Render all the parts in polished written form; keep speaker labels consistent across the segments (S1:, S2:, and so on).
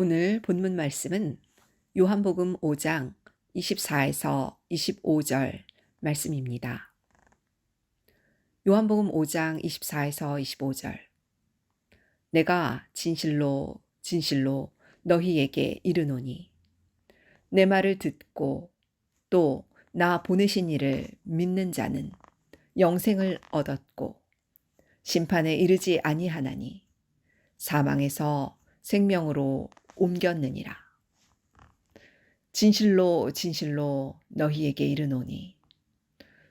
S1: 오늘 본문 말씀은 요한복음 5장 24에서 25절 말씀입니다. 요한복음 5장 24에서 25절. 내가 진실로 진실로 너희에게 이르노니 내 말을 듣고 또 나 보내신 이를 믿는 자는 영생을 얻었고 심판에 이르지 아니하나니 사망에서 생명으로 옮겼느니라. 진실로 진실로 너희에게 이르노니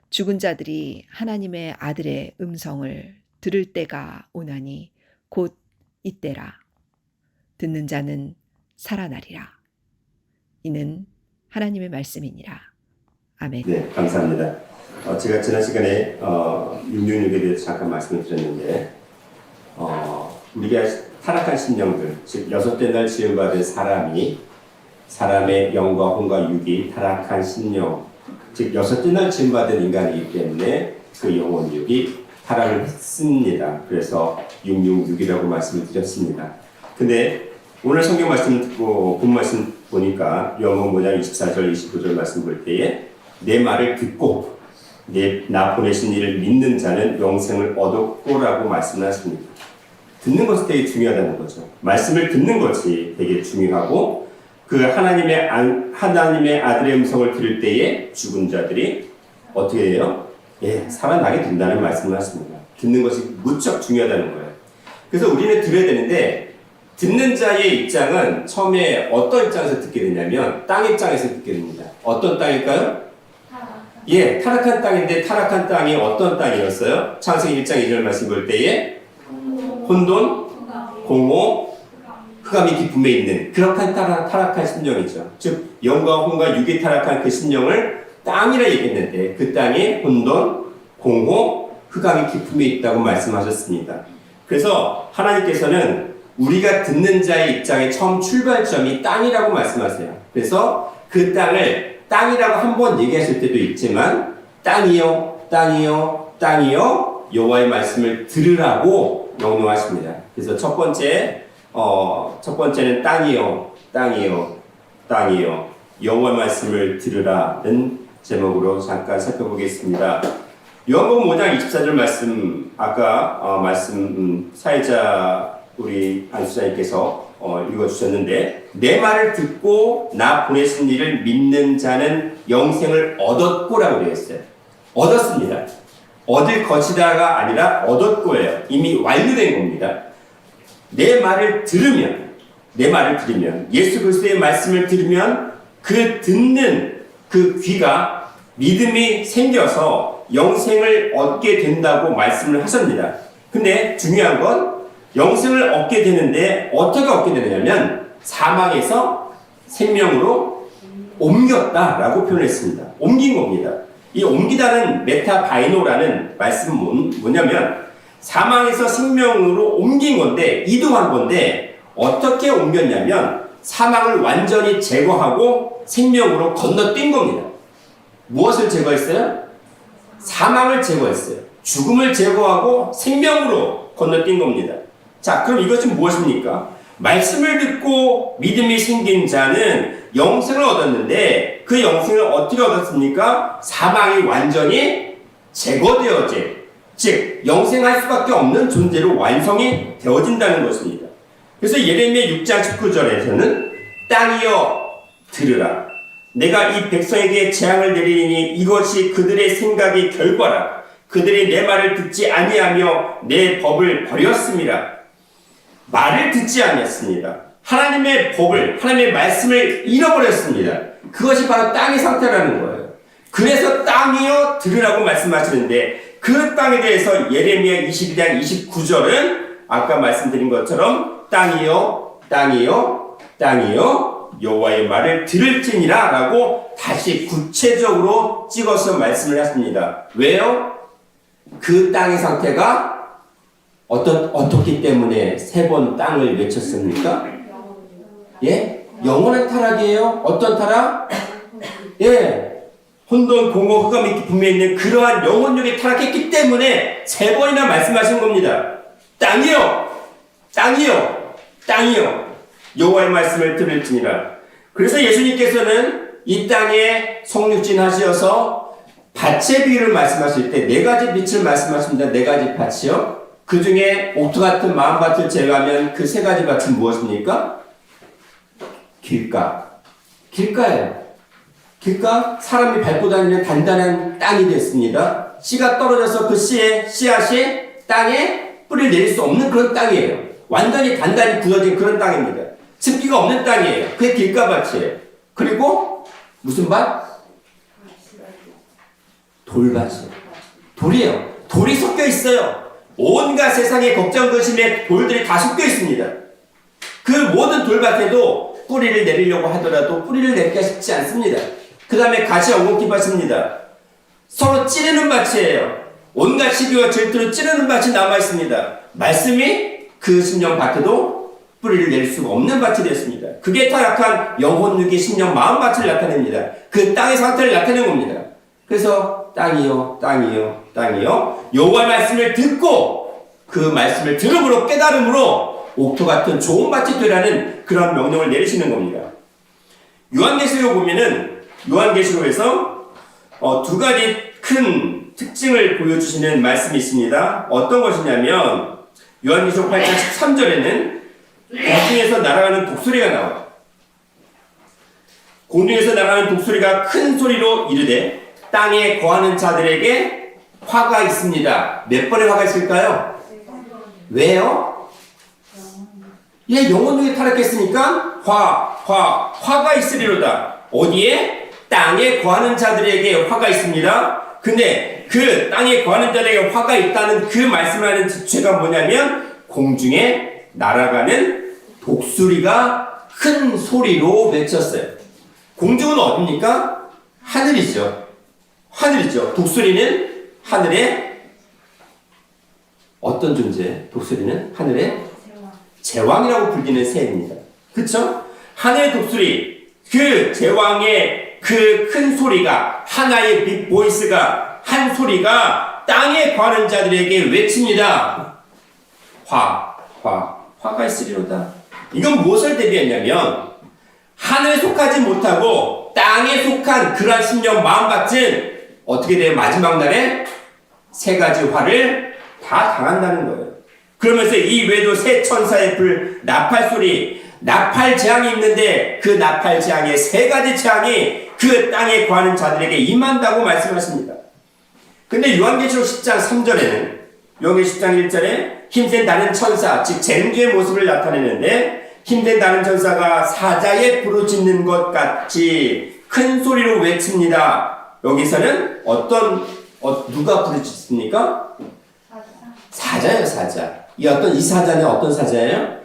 S1: 죽은 자들이 하나님의 아들의 음성을 들을 때가 오나니 곧 이때라. 듣는 자는 살아나리라. 이는 하나님의 말씀이니라. 아멘.
S2: 네, 감사합니다. 제가 지난 시간에 666에 대해서 잠깐 말씀을 드렸는데 우리가 타락한 심령들, 즉 여섯째 날 지음받은 사람의 영과 혼과 육이 타락한 심령, 즉 여섯째 날 지음받은 인간이기 때문에 그 영혼 육이 타락을 했습니다. 그래서 666이라고 말씀을 드렸습니다. 근데 오늘 성경 말씀 듣고 본 말씀 보니까 요한복음 5장 24절 29절 말씀 볼 때에 내 말을 듣고 나 보내신 이를 믿는 자는 영생을 얻었고라고 말씀하십니다. 듣는 것이 되게 중요하다는 거죠. 말씀을 듣는 것이 되게 중요하고 그 하나님의 아들의 음성을 들을 때에 죽은 자들이 어떻게 해요? 살아나게 된다는 말씀을 하십니다. 듣는 것이 무척 중요하다는 거예요. 그래서 우리는 들어야 되는데 듣는 자의 입장은 처음에 어떤 입장에서 듣게 되냐면 땅 입장에서 듣게 됩니다. 어떤 땅일까요? 타락한 땅인데 타락한 땅이 어떤 땅이었어요? 창세기 1장 2절 말씀 볼 때에 혼돈, 공허, 흑암이 깊음에 있는 그렇게 타락한 심령이죠. 즉 영과 혼과 육이 타락한 그 심령을 땅이라 얘기했는데 그 땅에 혼돈, 공허, 흑암이 깊음에 있다고 말씀하셨습니다. 그래서 하나님께서는 우리가 듣는 자의 입장의 처음 출발점이 땅이라고 말씀하세요. 그래서 그 땅을 땅이라고 한 번 얘기하실 때도 있지만 땅이요, 땅이요, 땅이요 여호와의 말씀을 들으라고 명령하십니다. 그래서 첫 번째는 땅이요, 땅이요, 땅이요 여호와의 말씀을 들으라는 제목으로 잠깐 살펴보겠습니다. 요한복음 5장 24절 말씀 아까 사회자 우리 안수자님께서 읽어주셨는데 내 말을 듣고 나 보내신 이를 믿는 자는 영생을 얻었고라고 되어 있어요. 얻었습니다. 얻을 것이다가 아니라 얻었고예요. 이미 완료된 겁니다. 내 말을 들으면 예수 그리스도의 말씀을 들으면 그 듣는 그 귀가 믿음이 생겨서 영생을 얻게 된다고 말씀을 하십니다. 근데 중요한 건 영생을 얻게 되는데 어떻게 얻게 되느냐면 사망에서 생명으로 옮겼다라고 표현했습니다. 옮긴 겁니다. 이 옮기다는 메타바이노라는 말씀은 뭐냐면 사망에서 생명으로 옮긴 건데 이동한 건데 어떻게 옮겼냐면 사망을 완전히 제거하고 생명으로 건너뛴 겁니다. 무엇을 제거했어요? 사망을 제거했어요. 죽음을 제거하고 생명으로 건너뛴 겁니다. 자, 그럼 이것은 무엇입니까? 말씀을 듣고 믿음이 생긴 자는 영생을 얻었는데 그 영생을 어떻게 얻었습니까? 사망이 완전히 제거되어진, 즉 영생할 수밖에 없는 존재로 완성이 되어진다는 것입니다. 그래서 예레미야 6장 19절에서는 땅이여 들으라. 내가 이 백성에게 재앙을 내리니 이것이 그들의 생각의 결과라. 그들이 내 말을 듣지 아니하며 내 법을 버렸음이라. 말을 듣지 않았습니다. 하나님의 법을, 하나님의 말씀을 잃어버렸습니다. 그것이 바로 땅의 상태라는 거예요. 그래서 땅이여 들으라고 말씀하시는데 그 땅에 대해서 예레미야 22장 29절은 아까 말씀드린 것처럼 땅이여, 땅이여, 땅이여 여호와의 말을 들을지니라 라고 다시 구체적으로 찍어서 말씀을 하십니다. 왜요? 그 땅의 상태가 어떻기 때문에 세 번 땅을 외쳤습니까? 영원한 타락이에요. 어떤 타락? 혼돈, 공허, 흑암이 깊음에 있는 그러한 영혼력이 타락했기 때문에 세 번이나 말씀하신 겁니다. 땅이요, 땅이요, 땅이요. 여호와의 말씀을 들을지니라. 그래서 예수님께서는 이 땅에 성육신 하시어서 밭의 비유를 말씀하실 때 네 가지 빛을 말씀하십니다. 네 가지 밭이요. 그 중에 옥토 같은 마음밭을 제외하면 그 세 가지 밭은 무엇입니까? 길가. 길가예요. 길가, 사람이 밟고 다니는 단단한 땅이 됐습니다. 씨가 떨어져서 그 씨앗이 땅에 뿌리를 내릴 수 없는 그런 땅이에요. 완전히 단단히 굳어진 그런 땅입니다. 습기가 없는 땅이에요. 그게 길가밭이에요. 그리고 무슨 밭? 돌밭이에요. 돌이에요. 돌이 섞여 있어요. 온갖 세상의 걱정, 근심에 돌들이 다 섞여 있습니다. 그 모든 돌밭에도 뿌리를 내리려고 하더라도 뿌리를 내리기가 쉽지 않습니다. 그 다음에 가시 엉겅퀴 밭입니다. 서로 찌르는 밭이에요. 온갖 시기와 질투로 찌르는 밭이 남아있습니다. 말씀이 그 심령 밭에도 뿌리를 낼 수가 없는 밭이 되었습니다. 그게 타락한 영혼, 육의, 심령, 마음 밭을 나타냅니다. 그 땅의 상태를 나타내는 겁니다. 그래서 땅이요, 땅이요, 땅이요. 여호와의 말씀을 듣고 그 말씀을 들음으로 깨달음으로 옥토 같은 좋은 밭이 되라는 그런 명령을 내리시는 겁니다. 요한계시록 보면은 요한계시록에서 두 가지 큰 특징을 보여주시는 말씀이 있습니다. 어떤 것이냐면 요한계시록 8장 13절에는 공중에서 날아가는 독수리가 나와요. 공중에서 날아가는 독수리가 큰 소리로 이르되 땅에 거하는 자들에게 화가 있습니다. 몇 번의 화가 있을까요? 왜요? 예, 영혼중에 타락했으니까 화가 있으리로다. 어디에? 땅에 거하는 자들에게 화가 있습니다. 근데 그 땅에 거하는 자들에게 화가 있다는 그 말씀을 하는 주체가 뭐냐면 공중에 날아가는 독수리가 큰 소리로 외쳤어요. 공중은 어딥니까? 하늘이죠. 하늘이죠. 독수리는 하늘의 어떤 존재? 독수리는 하늘의 제왕이라고 불리는 새입니다. 그쵸? 하늘의 독수리, 그 제왕의 그 큰 소리가, 하나의 빅 보이스가, 한 소리가 땅에 거하는 자들에게 외칩니다. 화가 있으리로다. 이건 무엇을 대비했냐면 하늘에 속하지 못하고 땅에 속한 그러한 심령 마음밭은 어떻게 돼요? 마지막 날에 세 가지 화를 다 당한다는 거예요. 그러면서 이 외에도 새 천사의 불, 나팔 소리, 나팔 재앙이 있는데 그 나팔 재앙의 세 가지 재앙이 그 땅에 거하는 자들에게 임한다고 말씀하십니다. 근데 요한계시록 10장 3절에는 요한계시록 10장 1절에 힘센 다른 천사, 즉 쟁주의 모습을 나타내는데 힘센 다른 천사가 사자의 부르짖는 것 같이 큰 소리로 외칩니다. 여기서는 누가 부르짖습니까? 사자예요, 사자. 이 사자는 어떤 사자예요?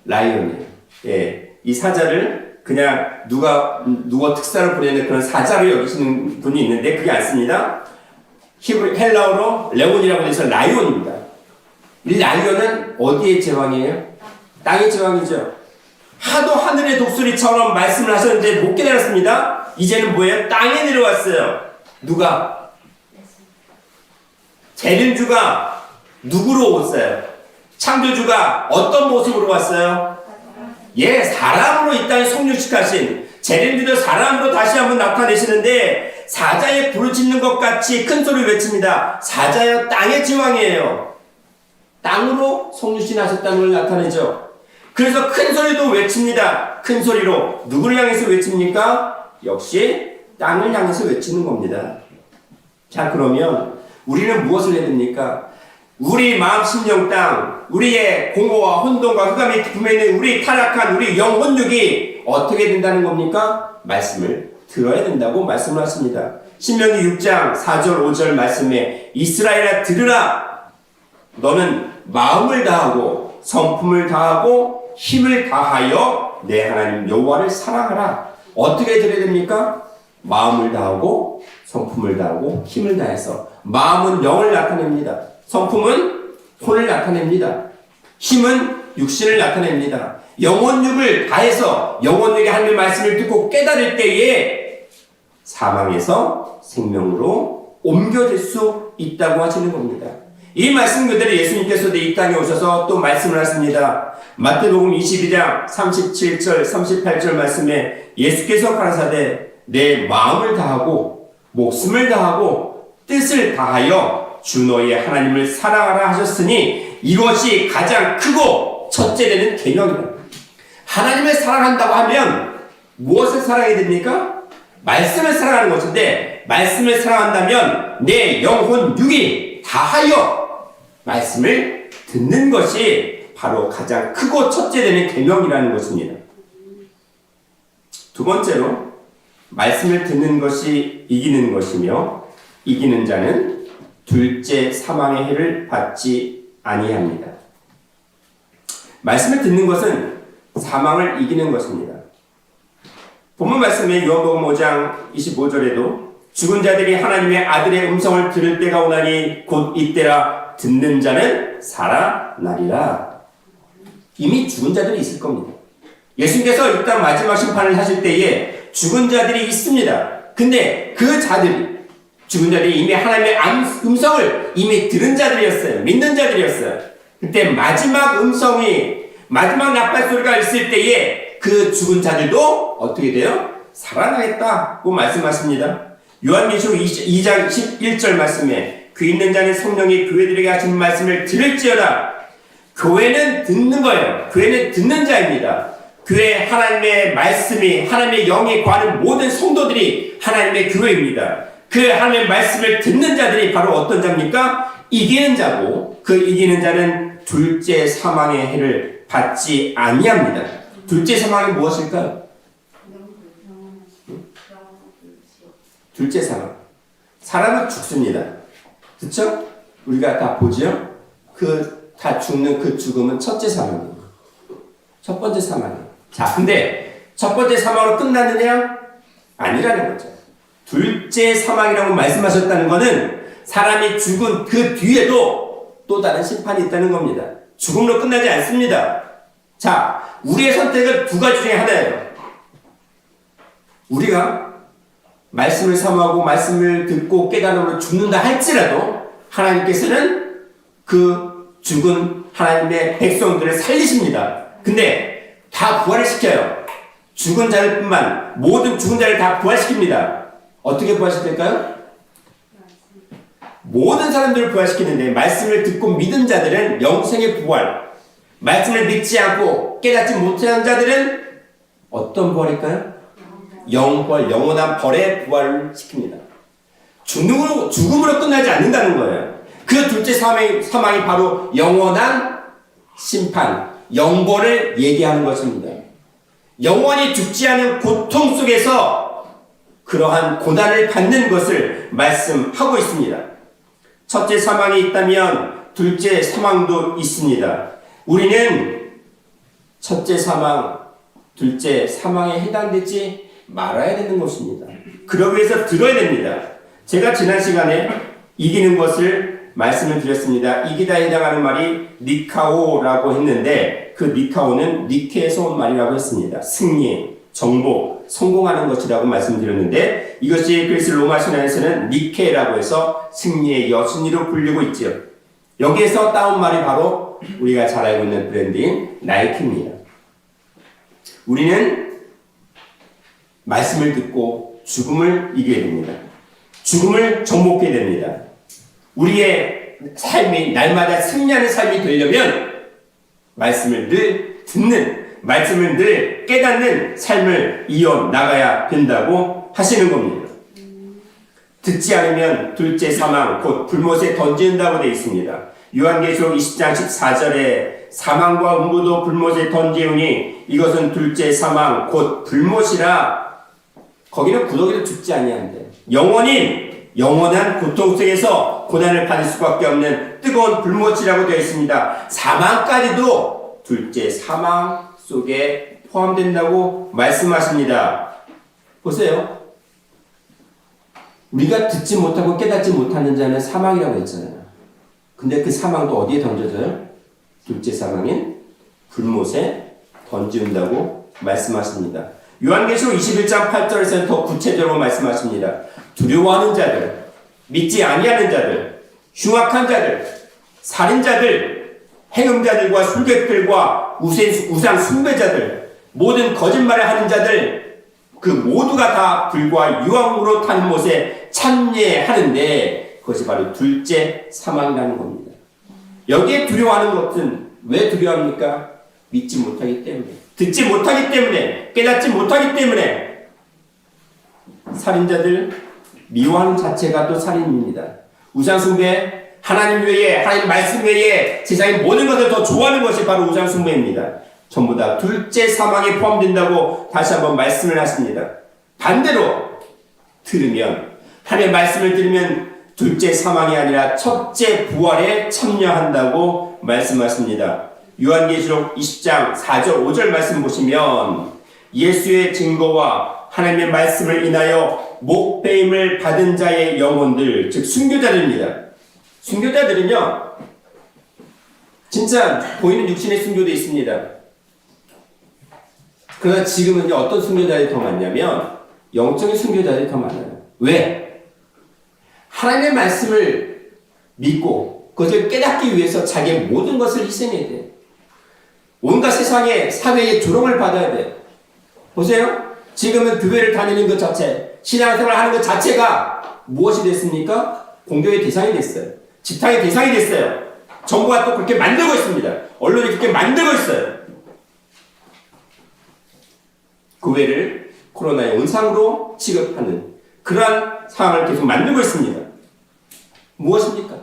S2: 라이온이에요. 예. 이 사자를 그냥 누가 특사를 보내는 그런 사자로 여기시는 분이 있는데 그게 아닙니다. 헬라어로 레온이라고 해서 라이온입니다. 이 라이온은 어디의 제왕이에요? 땅의 제왕이죠. 하도 하늘의 독수리처럼 말씀을 하셨는데 못 깨달았습니다. 이제는 뭐예요? 땅에 내려왔어요. 누가? 재림주가 누구로 왔어요? 창조주가 어떤 모습으로 왔어요? 예, 사람으로 이 땅에 성육식하신 재림주도 사람으로 다시 한번 나타내시는데 사자의 부르짖는 것 같이 큰 소리를 외칩니다. 사자여 땅의 제왕이에요. 땅으로 성육신하셨다는 걸 나타내죠. 그래서 큰 소리도 외칩니다. 큰 소리로 누구를 향해서 외칩니까? 역시 땅을 향해서 외치는 겁니다. 자, 그러면 우리는 무엇을 해야 됩니까? 우리 마음, 심령, 땅, 우리의 공허와 혼돈과 흑암이 품에 있는 우리 타락한 우리 영혼육이 어떻게 된다는 겁니까? 말씀을 들어야 된다고 말씀을 하십니다. 신명기 6장 4절 5절 말씀에 이스라엘아 들으라. 너는 마음을 다하고 성품을 다하고 힘을 다하여 내 하나님 여호와를 사랑하라. 어떻게 들어야 됩니까? 마음을 다하고 성품을 다하고 힘을 다해서. 마음은 영을 나타냅니다. 성품은 혼을 나타냅니다. 힘은 육신을 나타냅니다. 영혼육을 다해서 영혼육의 하나님의 말씀을 듣고 깨달을 때에 사망에서 생명으로 옮겨질 수 있다고 하시는 겁니다. 이 말씀 그대로 예수님께서도 이 땅에 오셔서 또 말씀을 하십니다. 마태복음 22장 37절 38절 말씀에 예수께서 가라사대 내 마음을 다하고 목숨을 다하고 뜻을 다하여 주 너희의 하나님을 사랑하라 하셨으니 이것이 가장 크고 첫째 되는 계명이다. 하나님을 사랑한다고 하면 무엇을 사랑해야 됩니까? 말씀을 사랑하는 것인데, 말씀을 사랑한다면 내 영혼 육이 다하여 말씀을 듣는 것이 바로 가장 크고 첫째 되는 계명이라는 것입니다. 두 번째로 말씀을 듣는 것이 이기는 것이며 이기는 자는 둘째 사망의 해를 받지 아니합니다. 말씀을 듣는 것은 사망을 이기는 것입니다. 본문 말씀에 요한복음 5장 25절에도 죽은 자들이 하나님의 아들의 음성을 들을 때가 오나니 곧 이때라 듣는 자는 살아나리라. 이미 죽은 자들이 있을 겁니다. 예수님께서 이 땅 마지막 심판을 하실 때에 죽은 자들이 있습니다. 근데 그 자들이 죽은 자들이 이미 하나님의 음성을 이미 들은 자들이었어요. 믿는 자들이었어요. 그때 마지막 음성이 마지막 나팔 소리가 있을 때에 그 죽은 자들도 어떻게 돼요? 살아나겠다고 말씀하십니다. 요한계시록 2장 11절 말씀에 귀 있는 자는 성령이 교회들에게 하시는 말씀을 들을지어다. 교회는 듣는 거예요. 교회는 듣는 자입니다. 교회 하나님의 말씀이 하나님의 영이 거하는 모든 성도들이 하나님의 교회입니다. 그 하나님의 말씀을 듣는 자들이 바로 어떤 자입니까? 이기는 자고 그 이기는 자는 둘째 사망의 해를 받지 아니합니다. 둘째 사망이 무엇일까요? 둘째 사망. 사람은 죽습니다. 그렇죠? 우리가 다 보죠? 다 죽는 그 죽음은 첫째 사망이에요. 첫 번째 사망이에요. 자, 근데 첫 번째 사망으로 끝났느냐? 아니라는 거죠. 둘째 사망이라고 말씀하셨다는 것은 사람이 죽은 그 뒤에도 또 다른 심판이 있다는 겁니다. 죽음으로 끝나지 않습니다. 자, 우리의 선택은 두 가지 중에 하나예요. 우리가 말씀을 사모하고 말씀을 듣고 깨달음으로 죽는다 할지라도 하나님께서는 그 죽은 하나님의 백성들을 살리십니다. 근데 다 부활을 시켜요. 죽은 자들뿐만 모든 죽은 자를 다 부활시킵니다. 어떻게 부활시킬까요? 모든 사람들을 부활시키는데 말씀을 듣고 믿은 자들은 영생의 부활, 말씀을 믿지 않고 깨닫지 못하는 자들은 어떤 부활일까요? 영벌, 영원한 벌의 부활을 시킵니다. 죽음으로 끝나지 않는다는 거예요. 그 둘째 사망이 바로 영원한 심판, 영벌을 얘기하는 것입니다. 영원히 죽지 않은 고통 속에서 그러한 고난을 받는 것을 말씀하고 있습니다. 첫째 사망이 있다면 둘째 사망도 있습니다. 우리는 첫째 사망, 둘째 사망에 해당되지 말아야 되는 것입니다. 그러기 위해서 들어야 됩니다. 제가 지난 시간에 이기는 것을 말씀을 드렸습니다. 이기다에 해당하는 말이 니카오라고 했는데 그 니카오는 니케에서 온 말이라고 했습니다. 승리, 정복, 성공하는 것이라고 말씀드렸는데 이것이 그리스 로마 신화에서는 니케라고 해서 승리의 여신이로 불리고 있지요. 여기에서 따온 말이 바로 우리가 잘 알고 있는 브랜드인 나이키입니다. 우리는 말씀을 듣고 죽음을 이겨야 됩니다. 죽음을 정복해야 됩니다. 우리의 삶이 날마다 승리하는 삶이 되려면 말씀을 늘 듣는, 말씀을 늘 깨닫는 삶을 이어나가야 된다고 하시는 겁니다. 듣지 않으면 둘째 사망, 곧 불못에 던진다고 되어 있습니다. 요한계시록 20장 14절에 사망과 음부도 불못에 던지우니 이것은 둘째 사망, 곧 불못이라. 거기는 구더기도 죽지 아니한대. 영원한 고통 속에서 고난을 받을 수밖에 없는 뜨거운 불못이라고 되어 있습니다. 사망까지도 둘째 사망 속에 포함된다고 말씀하십니다. 보세요. 우리가 듣지 못하고 깨닫지 못하는 자는 사망이라고 했잖아요. 근데 그 사망도 어디에 던져져요? 둘째 사망인 불못에 던지운다고 말씀하십니다. 요한계시록 21장 8절에서는 더 구체적으로 말씀하십니다. 두려워하는 자들, 믿지 아니하는 자들, 흉악한 자들, 살인자들, 행음자들과 술객들과 우상 숭배자들, 모든 거짓말을 하는 자들, 그 모두가 다 불과 유황으로 탄 못에 참여하는데 그것이 바로 둘째 사망이라는 겁니다. 여기에 두려워하는 것은 왜 두려워합니까? 믿지 못하기 때문에, 듣지 못하기 때문에, 깨닫지 못하기 때문에. 살인자들 미워하는 자체가 또 살인입니다. 우상숭배, 하나님 외에, 하나님 말씀 외에 세상의 모든 것을 더 좋아하는 것이 바로 우상숭배입니다. 전부 다 둘째 사망에 포함된다고 다시 한번 말씀을 하십니다. 반대로 들으면, 하나님의 말씀을 들으면 둘째 사망이 아니라 첫째 부활에 참여한다고 말씀하십니다. 요한계시록 20장 4절 5절 말씀 보시면 예수의 증거와 하나님의 말씀을 인하여 목배임을 받은 자의 영혼들, 즉 순교자들입니다. 순교자들은요, 진짜 보이는 육신의 순교도 있습니다. 그러나 지금은 어떤 순교자들이 더 많냐면 영적인 순교자들이 더 많아요. 왜? 하나님의 말씀을 믿고 그것을 깨닫기 위해서 자기의 모든 것을 희생해야 돼. 온갖 세상의 사회의 조롱을 받아야 돼. 보세요. 지금은 교회를 다니는 것 자체, 신앙생활을 하는 것 자체가 무엇이 됐습니까? 공격의 대상이 됐어요. 지탄의 대상이 됐어요. 정부가 또 그렇게 만들고 있습니다. 언론이 그렇게 만들고 있어요. 교회를 코로나의 온상으로 취급하는 그러한 상황을 계속 만들고 있습니다. 무엇입니까?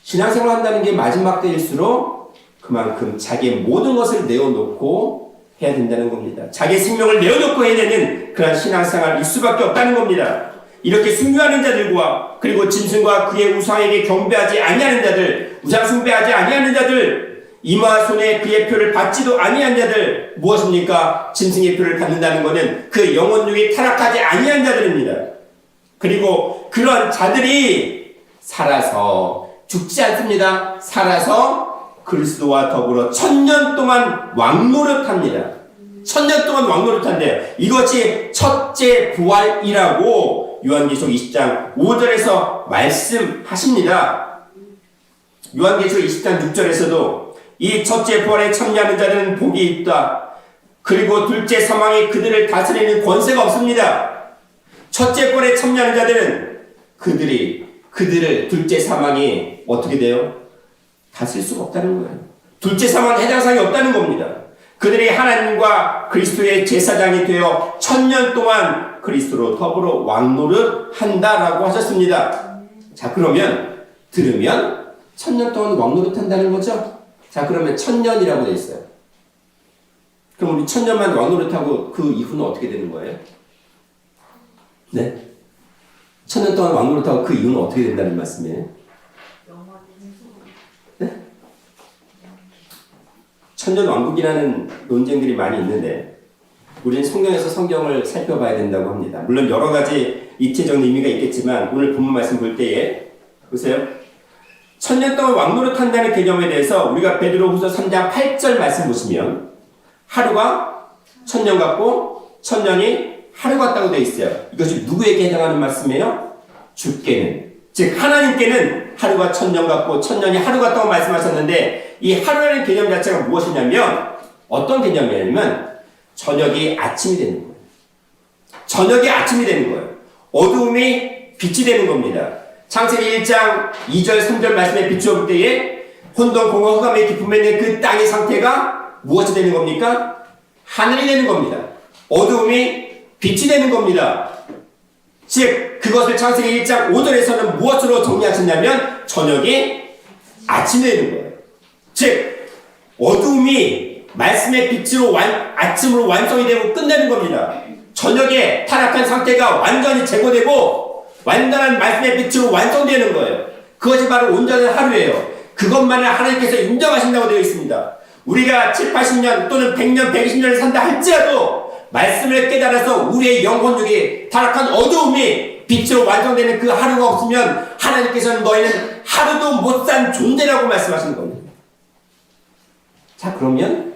S2: 신앙생활을 한다는 게 마지막 때일수록 그만큼 자기의 모든 것을 내어놓고 해야 된다는 겁니다. 자기의 생명을 내어놓고 해야 되는 그런 신앙생활일 수밖에 없다는 겁니다. 이렇게 순교하는 자들과 그리고 짐승과 그의 우상에게 경배하지 아니하는 자들, 우상 숭배하지 아니하는 자들, 이마 손에 그의 표를 받지도 아니한 자들, 무엇입니까? 짐승의 표를 받는다는 것은 그 영혼육이 타락하지 아니한 자들입니다. 그리고 그런 자들이 살아서 죽지 않습니다. 살아서 그리스도와 더불어 1000년 동안 왕노릇합니다. 1000년 동안 왕노릇한대요. 이것이 첫째 부활이라고 요한계시록 20장 5절에서 말씀하십니다. 요한계시록 20장 6절에서도 이 첫째 부활에 참여하는 자들은 복이 있다. 그리고 둘째 사망이 그들을 다스리는 권세가 없습니다. 첫째 부활에 참여하는 자들은 그들을 둘째 사망이 어떻게 돼요? 다스릴 수가 없다는 거예요. 둘째 사망은 해당사항이 없다는 겁니다. 그들이 하나님과 그리스도의 제사장이 되어 1000년 동안 그리스도로 더불어 왕노릇 한다라고 하셨습니다. 자, 그러면 들으면 1000년 동안 왕노릇 한다는 거죠? 자, 그러면 1000년이라고 되어 있어요. 그럼 우리 1000년만 왕노릇하고 그 이후는 어떻게 되는 거예요? 네? 1000년 동안 왕노릇하고 그 이후는 어떻게 된다는 말씀이에요? 네? 1000년 왕국이라는 논쟁들이 많이 있는데 우리는 성경에서 성경을 살펴봐야 된다고 합니다. 물론 여러 가지 입체적인 의미가 있겠지만 오늘 본문 말씀 볼 때에 보세요. 1000년 동안 왕노릇 한다는 개념에 대해서 우리가 베드로후서 3장 8절 말씀 보시면 하루가 1000년 같고 1000년이 하루 같다고 되어 있어요. 이것이 누구에게 해당하는 말씀이에요? 주께는, 즉 하나님께는 하루가 1000년 같고 1000년이 하루 같다고 말씀하셨는데 이 하루라는 개념 자체가 무엇이냐면 어떤 개념이냐면 저녁이 아침이 되는 거예요. 저녁이 아침이 되는 거예요. 어두움이 빛이 되는 겁니다. 창세기 1장 2절 3절 말씀에 비추어 볼 때에 혼돈공허 흑암의 깊음에 있는 그 땅의 상태가 무엇이 되는 겁니까? 하늘이 되는 겁니다. 어두움이 빛이 되는 겁니다. 즉 그것을 창세기 1장 5절에서는 무엇으로 정리하셨냐면 저녁이 아침이 되는 거예요. 즉 어두움이 말씀의 빛으로 아침으로 완성이 되고 끝내는 겁니다. 저녁에 타락한 상태가 완전히 제거되고 완전한 말씀의 빛으로 완성되는 거예요. 그것이 바로 온전한 하루예요. 그것만을 하나님께서 인정하신다고 되어 있습니다. 우리가 7, 80년 또는 100년, 120년을 산다 할지라도 말씀을 깨달아서 우리의 영혼력이 타락한 어두움이 빛으로 완성되는 그 하루가 없으면 하나님께서는 너희는 하루도 못 산 존재라고 말씀하시는 겁니다. 자, 그러면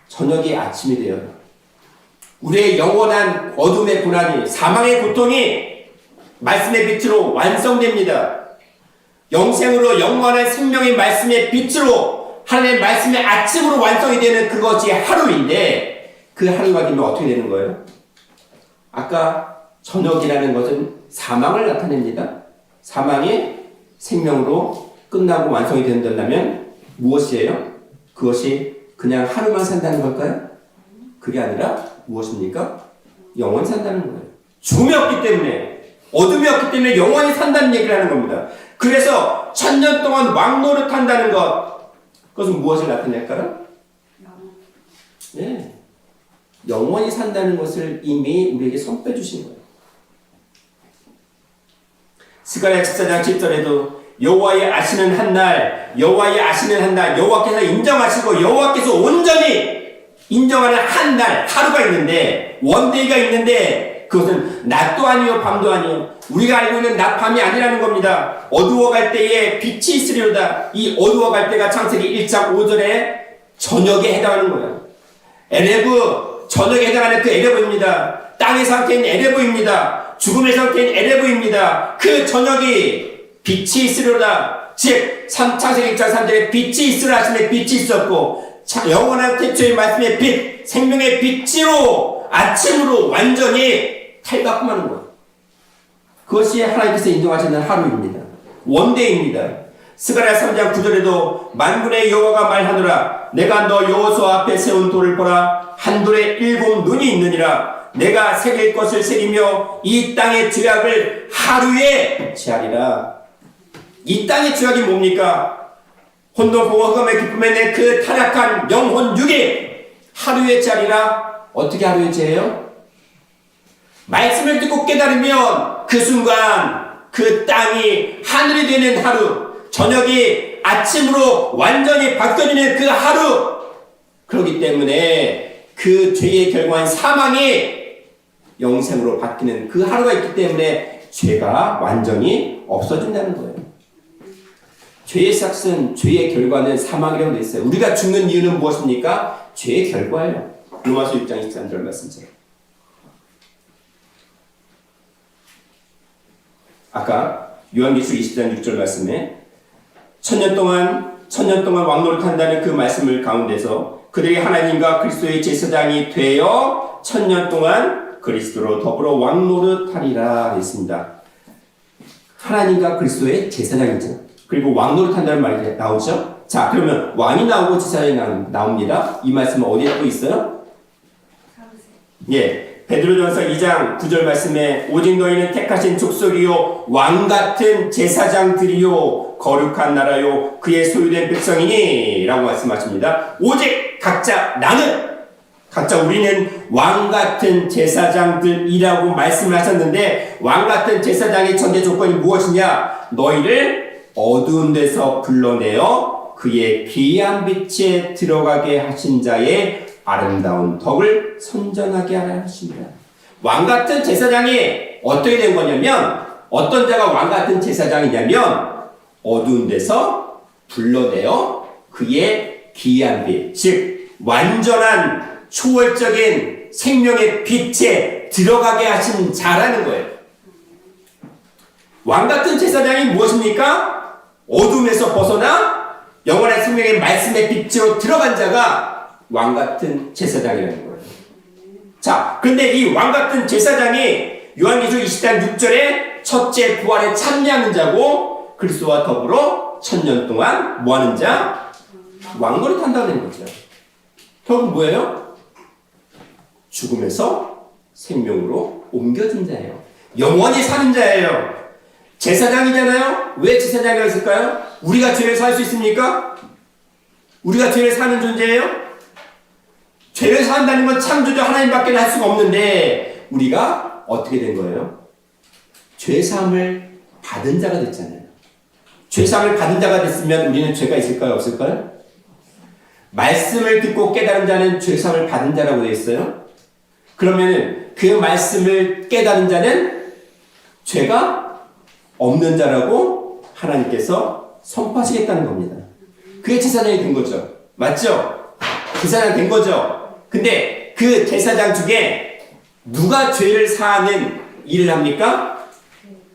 S2: 저녁이 아침이 되어요. 우리의 영원한 어둠의 고난이, 사망의 고통이 말씀의 빛으로 완성됩니다. 영생으로 영원한 생명의 말씀의 빛으로 하나님의 말씀의 아침으로 완성이 되는 그것이 하루인데 그 하루가 되면 어떻게 되는 거예요? 아까 저녁이라는 것은 사망을 나타냅니다. 사망이 생명으로 끝나고 완성이 된다면 무엇이에요? 그것이 그냥 하루만 산다는 걸까요? 그게 아니라 무엇입니까? 영원히 산다는 거예요. 죽음이 없기 때문에, 어둠이 없기 때문에 영원히 산다는 얘기를 하는 겁니다. 그래서 1000년 동안 왕노릇 한다는 것, 그것은 무엇을 나타낼까요? 네. 영원히 산다는 것을 이미 우리에게 선포해 주신 거예요. 스가랴 14장 7절에도 여호와의 아시는 한날, 여호와의 아시는 한날, 여호와께서 인정하시고 여호와께서 온전히 인정하는 한날, 하루가 있는데, 원데이가 있는데 그것은 낮도 아니요 밤도 아니요 우리가 알고 있는 낮 밤이 아니라는 겁니다. 어두워갈 때에 빛이 있으리로다. 이 어두워갈 때가 창세기 1장 5절에 저녁에 해당하는 거예요. 에레브, 저녁에 해당하는 그 에레브입니다. 땅의 상태인 에레브입니다. 죽음의 상태인 에레브입니다. 그 저녁이 빛이 있으리로다. 즉 창세기 1장 3절에 빛이 있으라 하시면 빛이 있었고 영원한 태초의 말씀의 빛, 생명의 빛으로 아침으로 완전히 탈바꿈하는 것. 그것이 하나님께서 인정하시는 하루입니다. 원데이입니다. 스가랴 3장 9절에도 만군의 여호와가 말하노라. 내가 너 여호수 앞에 세운 돌을 보라. 한 돌에 7 눈이 있느니라. 내가 새길 것을 새기며 이 땅의 죄악을 하루에 제하리라. 이 땅의 죄악이 뭡니까? 혼돈보고 흑암의 기쁨에 내 그 타락한 영혼 육이 하루에 제하리라. 어떻게 하루에 제해요? 말씀을 듣고 깨달으면 그 순간 그 땅이 하늘이 되는 하루, 저녁이 아침으로 완전히 바뀌어지는 그 하루. 그렇기 때문에 그 죄의 결과인 사망이 영생으로 바뀌는 그 하루가 있기 때문에 죄가 완전히 없어진다는 거예요. 죄의 삭은, 죄의 결과는 사망이라고 되어 있어요. 우리가 죽는 이유는 무엇입니까? 죄의 결과예요. 로마서 6장 23절 말씀처럼. 아까 요한계시록 20장 6절 말씀에 천년 동안 왕노릇한다는 그 말씀을 가운데서 그들이 하나님과 그리스도의 제사장이 되어 1000년 동안 그리스도로 더불어 왕노릇하리라 했습니다. 하나님과 그리스도의 제사장이죠. 그리고 왕노릇한다는 말이 나오죠. 자, 그러면 왕이 나오고 제사장이 나옵니다. 이 말씀은 어디에 또 있어요? 예, 베드로전서 2장 9절 말씀에 오직 너희는 택하신 족속이요 왕같은 제사장들이요 거룩한 나라요 그의 소유된 백성이니 라고 말씀하십니다. 오직 각자 우리는 왕같은 제사장들이라고 말씀을 하셨는데 왕같은 제사장의 전제 조건이 무엇이냐? 너희를 어두운 데서 불러내어 그의 귀한 빛에 들어가게 하신 자의 아름다운 덕을 선전하게 하라 하십니다. 왕같은 제사장이 어떻게 된 거냐면, 어떤 자가 왕같은 제사장이냐면 어두운 데서 불러내어 그의 귀한 빛, 즉 완전한 초월적인 생명의 빛에 들어가게 하신 자라는 거예요. 왕같은 제사장이 무엇입니까? 어둠에서 벗어나 영원한 생명의 말씀의 빛으로 들어간 자가 왕같은 제사장이라는 거예요. 자, 그런데 이 왕같은 제사장이 요한계시록 20장 6절에 첫째 부활에 참여하는 자고 그리스도와 더불어 1000년 동안 뭐하는 자? 왕노릇 한다는 거죠. 결국 뭐예요? 죽음에서 생명으로 옮겨진 자예요. 영원히 사는 자예요. 제사장이잖아요? 왜 제사장이라고 했을까요? 우리가 죄를 살 수 있습니까? 우리가 죄를 사는 존재예요? 죄를 산다는 건 창조주 하나님밖에 할 수가 없는데 우리가 어떻게 된 거예요? 죄사함을 받은 자가 됐잖아요. 죄사함을 받은 자가 됐으면 우리는 죄가 있을까요? 없을까요? 말씀을 듣고 깨달은 자는 죄사함을 받은 자라고 되어 있어요. 그러면 그 말씀을 깨달은 자는 죄가 없는 자라고 하나님께서 선포하시겠다는 겁니다. 그게 제사장이 된 거죠. 맞죠? 제사장 된 거죠. 근데 그 제사장 중에 누가 죄를 사하는 일을 합니까?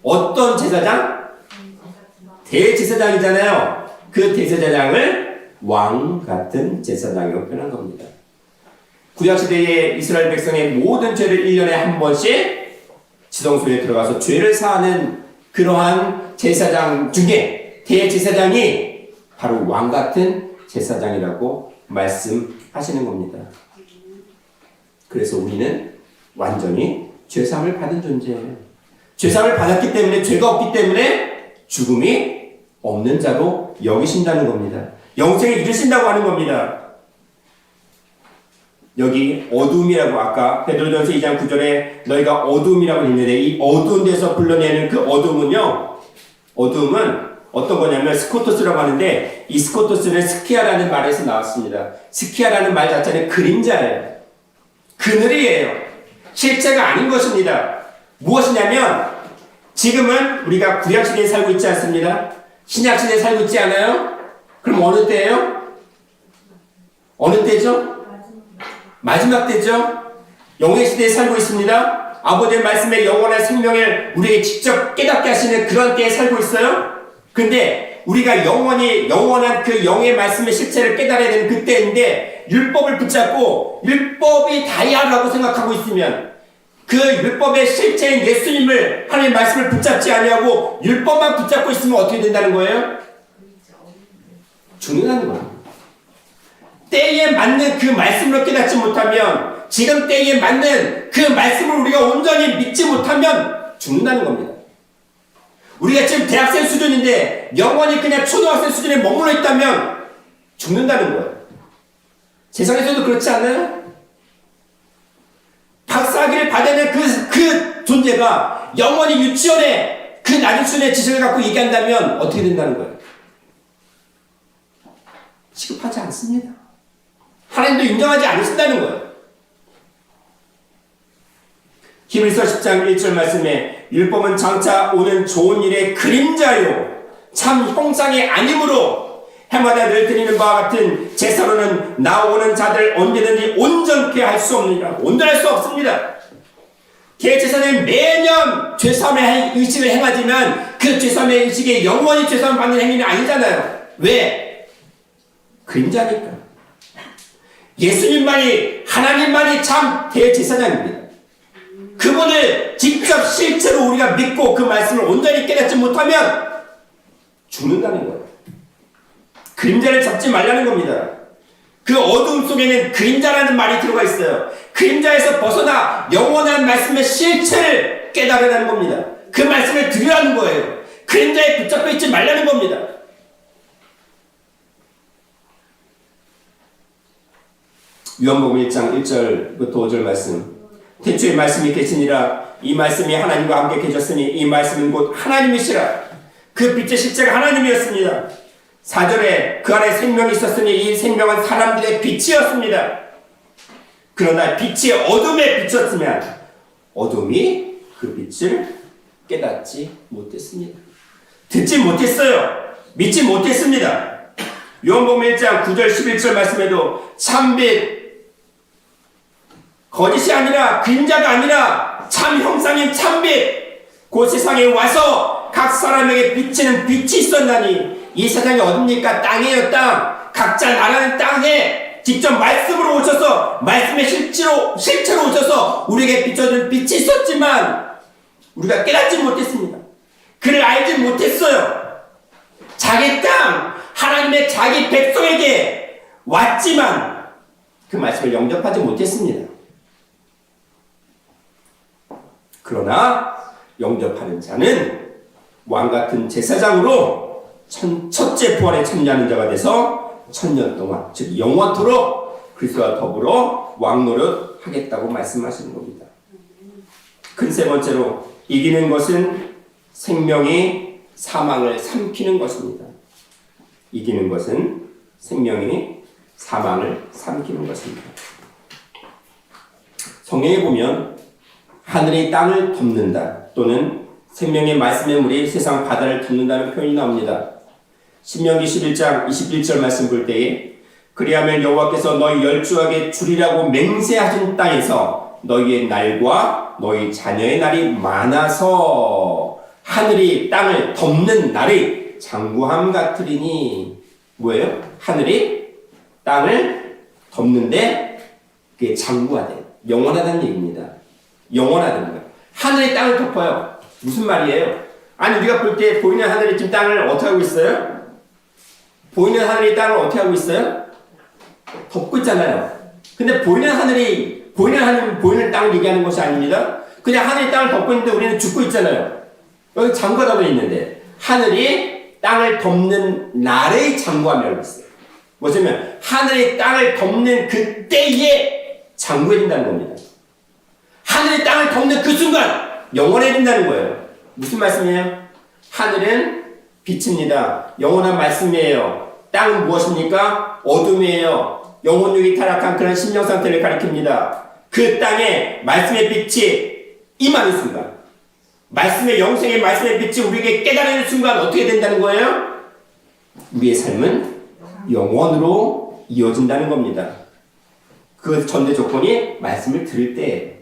S2: 어떤 제사장? 대제사장이잖아요. 그 대제사장을 왕 같은 제사장으로 표현한 겁니다. 구약시대의 이스라엘 백성의 모든 죄를 1년에 한 번씩 지성소에 들어가서 죄를 사하는 그러한 제사장 중에 대제사장이 바로 왕 같은 제사장이라고 말씀하시는 겁니다. 그래서 우리는 완전히 죄사함을 받은 존재예요. 죄사함을 받았기 때문에, 죄가 없기 때문에 죽음이 없는 자로 여기신다는 겁니다. 영생을 이루신다고 하는 겁니다. 여기 어둠이라고 아까 베드로전서 2장 9절에 너희가 어둠이라고 했는데, 이 어두운 데서 불러내는 그 어둠은요, 어둠은 어떤 거냐면 스코토스라고 하는데, 이 스코토스는 스키아라는 말에서 나왔습니다. 스키아라는 말 자체는 그림자예요. 그늘이에요. 실체가 아닌 것입니다. 무엇이냐면 지금은 우리가 구약시대에 살고 있지 않습니다. 신약시대에 살고 있지 않아요? 그럼 어느 때예요? 어느 때죠? 마지막 때죠. 영의 시대에 살고 있습니다. 아버지의 말씀에 영원한 생명을 우리에게 직접 깨닫게 하시는 그런 때에 살고 있어요. 근데 우리가 영원한 그 영의 말씀의 실체를 깨달아야 되는 그때인데, 율법을 붙잡고 율법이 다야라고 생각하고 있으면, 그 율법의 실체인 예수님을, 하나님의 말씀을 붙잡지 아니하고 율법만 붙잡고 있으면 어떻게 된다는 거예요? 죽는다는 거예요. 때에 맞는 그 말씀을 깨닫지 못하면, 지금 때에 맞는 그 말씀을 우리가 온전히 믿지 못하면 죽는다는 겁니다. 우리가 지금 대학생 수준인데 영원히 그냥 초등학생 수준에 머물러 있다면 죽는다는 거예요. 세상에서도 그렇지 않나요? 박사학위를 받아낸 그 존재가 영원히 유치원에 그 낮은 수준의 지식을 갖고 얘기한다면 어떻게 된다는 거예요? 취급하지 않습니다. 하나님도 인정하지 않으신다는 거예요. 히브리서 10장 1절 말씀에 율법은 장차 오는 좋은 일의 그림자요 참 형상이 아니므로 해마다 늘 드리는 바와 같은 제사로는 나오는 자들 언제든지 온전케 할 수 없느니라. 온전할 수 없습니다. 대제사장은 매년 죄사함의 의식을 행하지만 그 죄사함의 의식이 영원히 죄사함 받는 행위는 아니잖아요. 왜? 그림자니까. 예수님만이, 하나님만이 참 대제사장입니다. 그분을 직접 실제로 우리가 믿고 그 말씀을 온전히 깨닫지 못하면 죽는다는 거예요. 그림자를 잡지 말라는 겁니다. 그 어두움 속에는 그림자라는 말이 들어가 있어요. 그림자에서 벗어나 영원한 말씀의 실체를 깨달으라는 겁니다. 그 말씀을 들으라는 거예요. 그림자에 붙잡혀 있지 말라는 겁니다. 요한복음 1장 1절부터 5절 말씀. 태초에 말씀이 계시니라. 이 말씀이 하나님과 함께 계셨으니 이 말씀은 곧 하나님이시라. 그 빛의 실체가 하나님이었습니다. 4절에 그 안에 생명이 있었으니 이 생명은 사람들의 빛이었습니다. 그러나 빛이 어둠에 비쳤으면 어둠이 그 빛을 깨닫지 못했습니다. 듣지 못했어요. 믿지 못했습니다. 요한복음 1장 9절 11절 말씀에도 참빛, 거짓이 아니라 그림자가 아니라 참 형상인 참빛, 그 세상에 와서 각 사람에게 비치는 빛이 있었나니 이 세상이 어딥니까? 땅이에요. 땅. 각자 나라는 땅에 직접 말씀으로 오셔서 말씀의 실체로 오셔서 우리에게 비춰준 빛이 있었지만 우리가 깨닫지 못했습니다. 그를 알지 못했어요. 자기 땅, 하나님의 자기 백성에게 왔지만 그 말씀을 영접하지 못했습니다. 그러나 영접하는 자는 왕같은 제사장으로 첫째 부활에 참여하는 자가 돼서 1000년 동안, 즉 영원토록 그리스도와 더불어 왕노릇 하겠다고 말씀하시는 겁니다. 큰 세 번째로 이기는 것은 생명이 사망을 삼키는 것입니다. 이기는 것은 생명이 사망을 삼키는 것입니다. 성경에 보면 하늘이 땅을 덮는다 또는 생명의 말씀의 물이 세상 바다를 덮는다는 표현이 나옵니다. 신명기 11장 21절 말씀 볼 때에 그리하면 여호와께서 너희 열주하게 주리라고 맹세하신 땅에서 너희의 날과 너희 자녀의 날이 많아서 하늘이 땅을 덮는 날이 장구함 같으리니 뭐예요? 하늘이 땅을 덮는데 그게 장구하대. 영원하다는 얘기입니다. 영원하다는 거예요. 하늘이 땅을 덮어요. 무슨 말이에요? 아니 우리가 볼 때 보이는 하늘이 지금 땅을 어떻게 하고 있어요? 보이는 하늘이 땅을 어떻게 하고 있어요? 덮고 있잖아요. 근데 보이는 땅을 얘기하는 것이 아닙니다. 그냥 하늘이 땅을 덮고 있는데 우리는 죽고 있잖아요. 여기 장구가 덮여 있는데 하늘이 땅을 덮는 날의 장구함이라고 있어요. 뭐냐면 하늘이 땅을 덮는 그때에 장구해진다는 겁니다. 하늘이 땅을 덮는 그 순간 영원해진다는 거예요. 무슨 말씀이에요? 하늘은 빛입니다. 영원한 말씀이에요. 땅은 무엇입니까? 어둠이에요. 영혼력이 타락한 그런 심령 상태를 가리킵니다. 그 땅에 말씀의 빛이 임하는 순간, 말씀의 영생의 말씀의 빛이 우리에게 깨달아지는 순간 어떻게 된다는 거예요? 우리의 삶은 영원으로 이어진다는 겁니다. 그 전제 조건이 말씀을 들을 때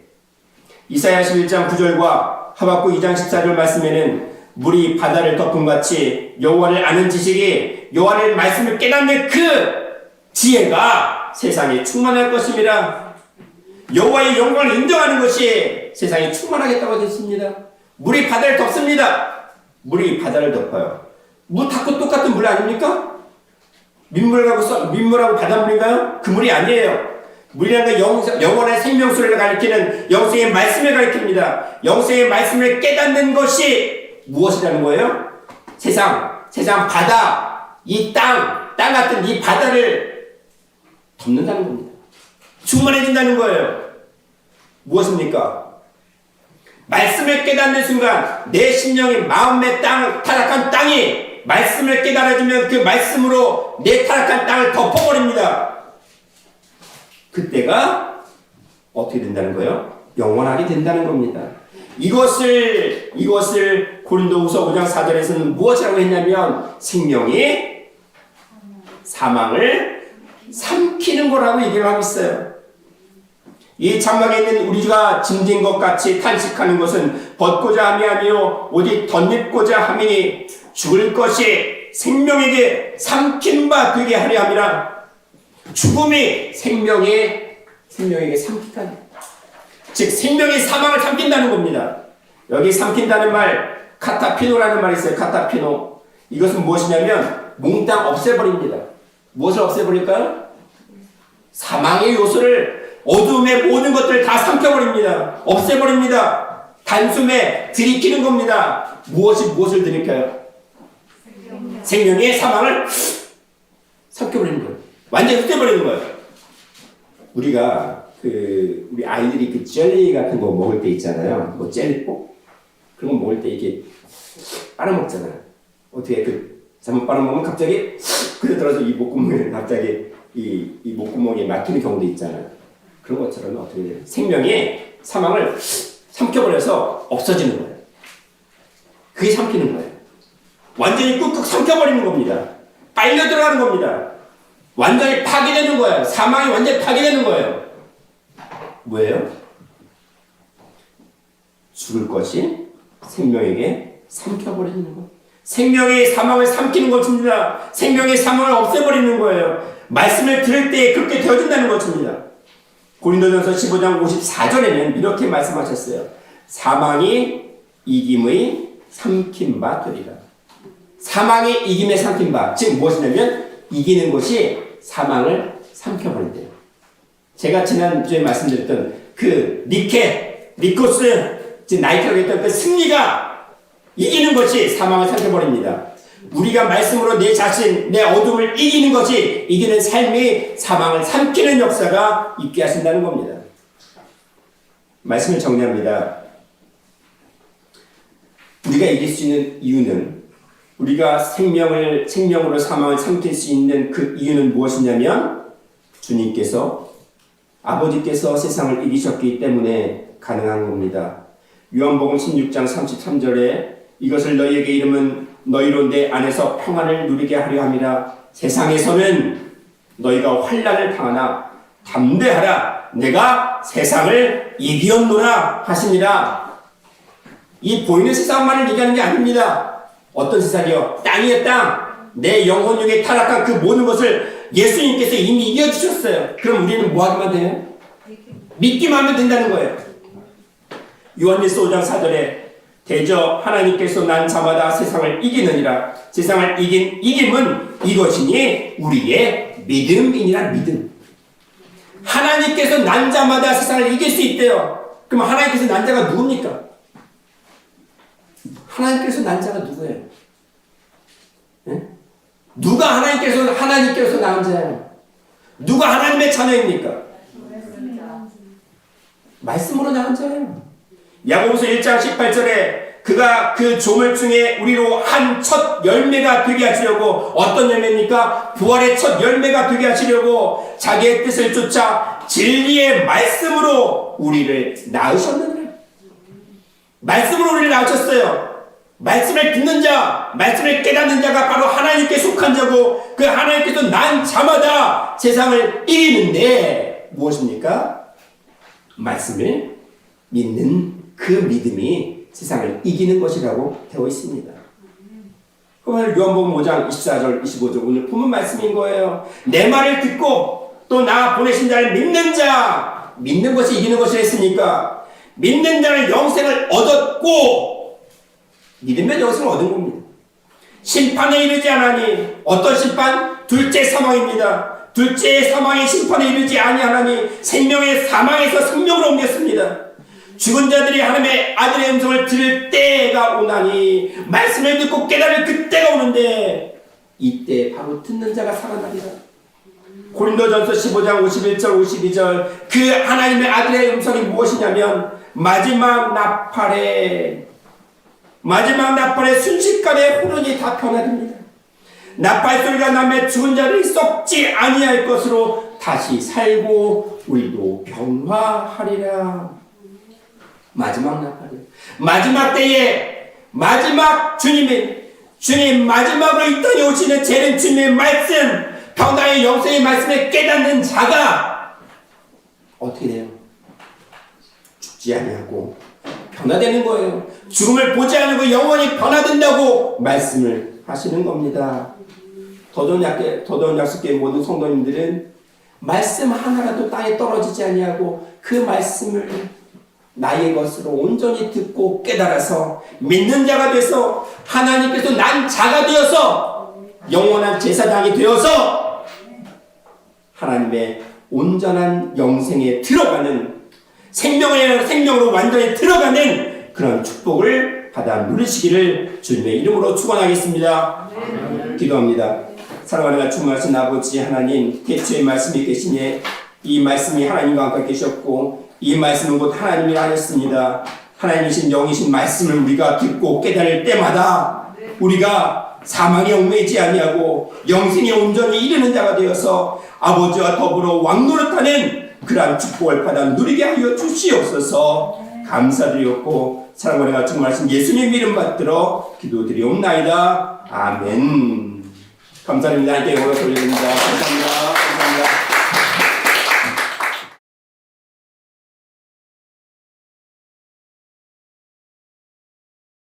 S2: 이사야 11장 9절과 하박국 2장 14절 말씀에는 물이 바다를 덮은 같이 여호와를 아는 지식이 여호와의 말씀을 깨닫는 그 지혜가 세상에 충만할 것입니다. 여호와의 영광을 인정하는 것이 세상에 충만하겠다고 했습니다. 물이 바다를 덮습니다. 물이 바다를 덮어요. 물 닿고 똑같은 물 아닙니까? 민물하고 바닷물인가요? 그 물이 아니에요. 물이라는 건 영원의 생명수를 가리키는 영생의 말씀을 가리킵니다. 영생의 말씀을 깨닫는 것이 무엇이라는 거예요? 세상 바다, 이 땅 같은 이 바다를 덮는다는 겁니다. 충만해진다는 거예요. 무엇입니까? 말씀을 깨닫는 순간 내 심령이 마음의 타락한 땅이 말씀을 깨달아주면 그 말씀으로 내 타락한 땅을 덮어버립니다. 그때가 어떻게 된다는 거예요? 영원하게 된다는 겁니다. 이것을 고린도후서 5장 4절에서는 무엇이라고 했냐면 생명이 사망을 삼키는 거라고 얘기를 하고 있어요. 이 장막에 있는 우리가 짐진 것 같이 탄식하는 것은 벗고자 함이 아니요 오직 덧입고자 함이니 죽을 것이 생명에게 삼킨 바 되게 하려 함이라. 죽음이 생명에게 삼킨다는, 즉 생명이 사망을 삼킨다는 겁니다. 여기 삼킨다는 말 카타피노라는 말이 있어요. 카타피노. 이것은 무엇이냐면 몽땅 없애버립니다. 무엇을 없애버릴까요? 사망의 요소를, 어둠의 모든 것들을 다 삼켜버립니다. 없애버립니다. 단숨에 들이키는 겁니다. 무엇을 들이켜요? 생명의 사망을 삼켜버리는 거예요. 완전히 흩어버리는 거예요. 우리가 우리 아이들이 그 젤리 같은 거 먹을 때 있잖아요. 뭐 젤리뽀? 그런 거 먹을 때 이렇게 빨아먹잖아요. 어떻게 잘못 빨아먹으면 갑자기 그래 들어서 이 목구멍에 갑자기 이 목구멍에 막히는 경우도 있잖아요. 그런 것처럼 어떻게 돼요? 생명이 사망을 삼켜버려서 없어지는 거예요. 그게 삼키는 거예요. 완전히 꾹꾹 삼켜버리는 겁니다. 빨려 들어가는 겁니다. 완전히 파괴되는 거예요. 사망이 완전히 파괴되는 거예요. 뭐예요? 죽을 것이 생명에게 삼켜버리는 거. 생명이 사망을 삼키는 것입니다. 생명이 사망을 없애버리는 거예요. 말씀을 들을 때 그렇게 되어진다는 것입니다. 고린도전서 15장 54절에는 이렇게 말씀하셨어요. 사망이 이김의 삼킨 바 되리라. 사망이 이김의 삼킨 바, 즉 무엇이냐면 이기는 것이 사망을 삼켜버린대요. 제가 지난주에 말씀드렸던 그 니코스, 즉 나이트라고 했던 그 승리가 이기는 것이 사망을 삼켜버립니다. 우리가 말씀으로 내 자신, 내 어둠을 이기는 것이 이기는 삶이 사망을 삼키는 역사가 있게 하신다는 겁니다. 말씀을 정리합니다. 우리가 이길 수 있는 이유는, 우리가 생명으로 사망을 삼킬 수 있는 그 이유는 무엇이냐면 주님께서, 아버지께서 세상을 이기셨기 때문에 가능한 겁니다. 요한복음 16장 33절에 이것을 너희에게 이름은 너희로 내 안에서 평안을 누리게 하려 함이라. 세상에서는 너희가 환난을 당하나 담대하라. 내가 세상을 이기었노라 하시니라. 이 보이는 세상만을 얘기하는 게 아닙니다. 어떤 세상이요? 땅이요, 땅. 내 영혼육에 타락한 그 모든 것을 예수님께서 이미 이겨주셨어요. 그럼 우리는 뭐 하기만 돼요? 믿기만 하면 된다는 거예요. 요한일서 5장 4절에 대저 하나님께서 난 자마다 세상을 이기느니라. 세상을 이긴 이김은 이것이니 우리의 믿음이니라. 믿음. 하나님께서 난 자마다 세상을 이길 수 있대요. 그럼 하나님께서 난 자가 누굽니까? 하나님께서 난 자가 누구예요? 네? 누가 하나님께서 낳은 자예요? 누가 하나님의 자녀입니까? 말씀으로 낳은 자예요. 야고보서 1장 18절에 그가 그 조물 중에 우리로 한 첫 열매가 되게 하시려고, 어떤 열매입니까? 부활의 첫 열매가 되게 하시려고 자기의 뜻을 쫓아 진리의 말씀으로 우리를 낳으셨느니라. 말씀으로 우리를 낳으셨어요. 말씀을 듣는 자, 말씀을 깨닫는 자가 바로 하나님께 속한 자고, 그 하나님께서 난 자마다 세상을 이기는데 무엇입니까? 말씀을 믿는 그 믿음이 세상을 이기는 것이라고 되어 있습니다. 오늘 요한복음 5장 24절 25절 오늘 본문 말씀인 거예요. 내 말을 듣고 또 나 보내신 자를 믿는 자, 믿는 것이 이기는 것이 했으니까 믿는 자는 영생을 얻었고, 믿으면 영생을 얻은 겁니다. 심판에 이르지 않으니, 어떤 심판? 둘째 사망입니다. 둘째 사망의 심판에 이르지 아니하나니 생명의 사망에서 생명으로 옮겼습니다. 죽은 자들이 하나님의 아들의 음성을 들을 때가 오나니, 말씀을 듣고 깨달을 그때가 오는데 이때 바로 듣는 자가 살아나리라. 고린도전서 15장 51절 52절 그 하나님의 아들의 음성이 무엇이냐면 마지막 나팔에 순식간에 혼돈이 다 변화됩니다. 나팔 소리가 나면 죽은 자들이 썩지 아니할 것으로 다시 살고 우리도 변화하리라. 마지막 나팔이에요. 마지막 때에 주님 마지막으로 이 땅에 오시는 재림 주님의 말씀, 변화의 영생의 말씀을 깨닫는 자가 어떻게 돼요? 죽지 아니하고 변화되는 거예요. 죽음을 보지 않고 영원히 변화된다고 말씀을 하시는 겁니다. 더더운 약속교회 모든 성도님들은 말씀 하나라도 땅에 떨어지지 아니하고 그 말씀을 나의 것으로 온전히 듣고 깨달아서 믿는 자가 돼서 하나님께서 난 자가 되어서 영원한 제사장이 되어서 하나님의 온전한 영생에 들어가는, 생명으로 완전히 들어가는 그런 축복을 받아 누리시기를 주님의 이름으로 축원하겠습니다. 기도합니다. 사랑하는 충만하신 아버지 하나님, 태초의 말씀이 계시니 이 말씀이 하나님과 함께 계셨고 이 말씀은 곧 하나님이 하셨습니다. 하나님이신 영이신 말씀을 우리가 듣고 깨달을 때마다 우리가 사망에 얽매이지 아니하고 영생에 온전히 이르는 자가 되어서 아버지와 더불어 왕노릇하는 그러한 축복을 받아 누리게 하여 주시옵소서. 감사드리옵고 사랑하는 같은 말씀 예수님 이름 받들어 기도드리옵나이다. 아멘. 감사합니다. 하나님께 영광을 돌려드립니다. 감사합니다.